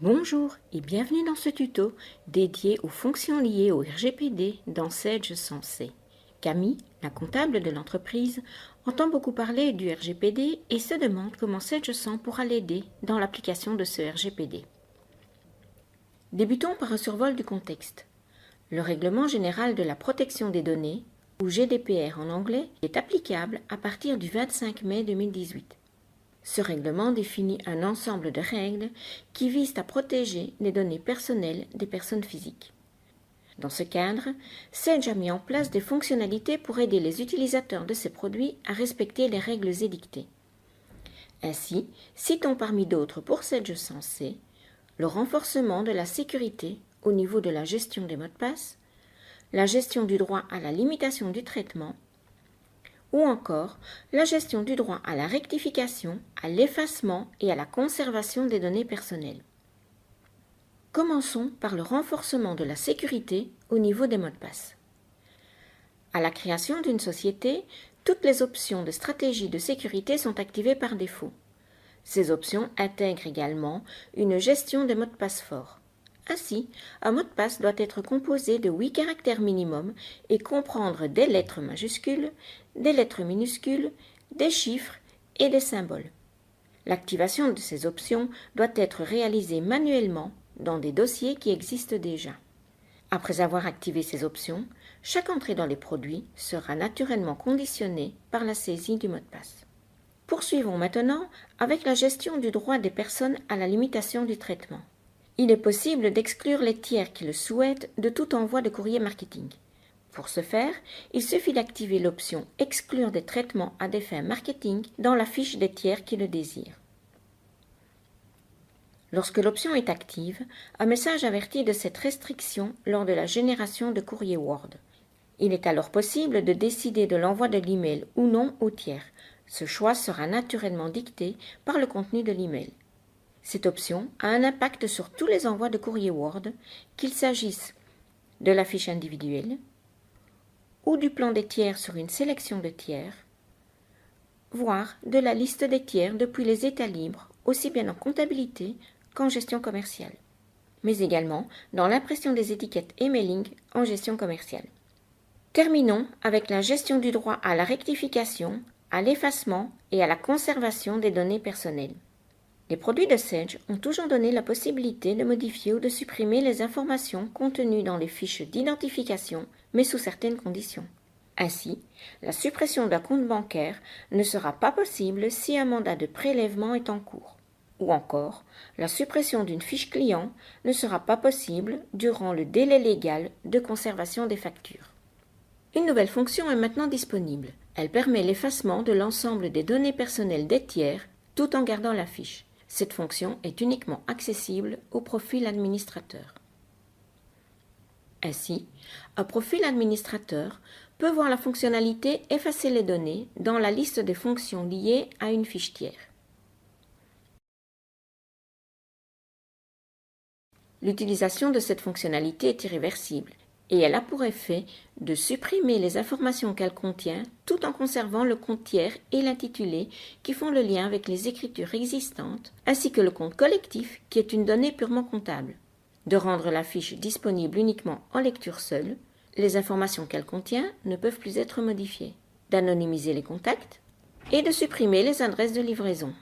Bonjour et bienvenue dans ce tuto dédié aux fonctions liées au RGPD dans Sage Sensei. Camille, la comptable de l'entreprise, entend beaucoup parler du RGPD et se demande comment Sage Sens pourra l'aider dans l'application de ce RGPD. Débutons par un survol du contexte. Le Règlement général de la protection des données, ou GDPR en anglais, est applicable à partir du 25 mai 2018. Ce règlement définit un ensemble de règles qui visent à protéger les données personnelles des personnes physiques. Dans ce cadre, Sage a mis en place des fonctionnalités pour aider les utilisateurs de ces produits à respecter les règles édictées. Ainsi, citons parmi d'autres pour Sage Sensei le renforcement de la sécurité au niveau de la gestion des mots de passe, la gestion du droit à la limitation du traitement, ou encore la gestion du droit à la rectification, à l'effacement et à la conservation des données personnelles. Commençons par le renforcement de la sécurité au niveau des mots de passe. À la création d'une société, toutes les options de stratégie de sécurité sont activées par défaut. Ces options intègrent également une gestion des mots de passe forts. Ainsi, un mot de passe doit être composé de 8 caractères minimum et comprendre des lettres majuscules, des lettres minuscules, des chiffres et des symboles. L'activation de ces options doit être réalisée manuellement dans des dossiers qui existent déjà. Après avoir activé ces options, chaque entrée dans les produits sera naturellement conditionnée par la saisie du mot de passe. Poursuivons maintenant avec la gestion du droit des personnes à la limitation du traitement. Il est possible d'exclure les tiers qui le souhaitent de tout envoi de courrier marketing. Pour ce faire, il suffit d'activer l'option « Exclure des traitements à des fins marketing » dans la fiche des tiers qui le désirent. Lorsque l'option est active, un message avertit de cette restriction lors de la génération de courrier Word. Il est alors possible de décider de l'envoi de l'email ou non au tiers. Ce choix sera naturellement dicté par le contenu de l'email. Cette option a un impact sur tous les envois de courrier Word, qu'il s'agisse de la fiche individuelle ou du plan des tiers sur une sélection de tiers, voire de la liste des tiers depuis les états libres, aussi bien en comptabilité qu'en gestion commerciale, mais également dans l'impression des étiquettes emailing en gestion commerciale. Terminons avec la gestion du droit à la rectification, à l'effacement et à la conservation des données personnelles. Les produits de Sage ont toujours donné la possibilité de modifier ou de supprimer les informations contenues dans les fiches d'identification, mais sous certaines conditions. Ainsi, la suppression d'un compte bancaire ne sera pas possible si un mandat de prélèvement est en cours. Ou encore, la suppression d'une fiche client ne sera pas possible durant le délai légal de conservation des factures. Une nouvelle fonction est maintenant disponible. Elle permet l'effacement de l'ensemble des données personnelles des tiers tout en gardant la fiche. Cette fonction est uniquement accessible au profil administrateur. Ainsi, un profil administrateur peut voir la fonctionnalité « Effacer les données » dans la liste des fonctions liées à une fiche tiers. L'utilisation de cette fonctionnalité est irréversible et elle a pour effet de supprimer les informations qu'elle contient tout en conservant le compte tiers et l'intitulé qui font le lien avec les écritures existantes, ainsi que le compte collectif qui est une donnée purement comptable. De rendre la fiche disponible uniquement en lecture seule, les informations qu'elle contient ne peuvent plus être modifiées, d'anonymiser les contacts et de supprimer les adresses de livraison.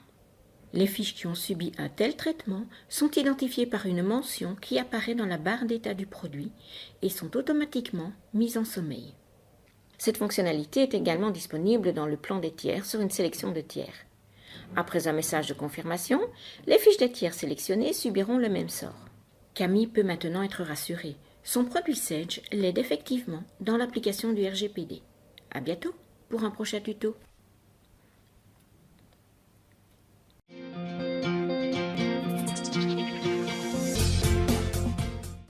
Les fiches qui ont subi un tel traitement sont identifiées par une mention qui apparaît dans la barre d'état du produit et sont automatiquement mises en sommeil. Cette fonctionnalité est également disponible dans le plan des tiers sur une sélection de tiers. Après un message de confirmation, les fiches des tiers sélectionnés subiront le même sort. Camille peut maintenant être rassurée. Son produit Sage l'aide effectivement dans l'application du RGPD. À bientôt pour un prochain tuto.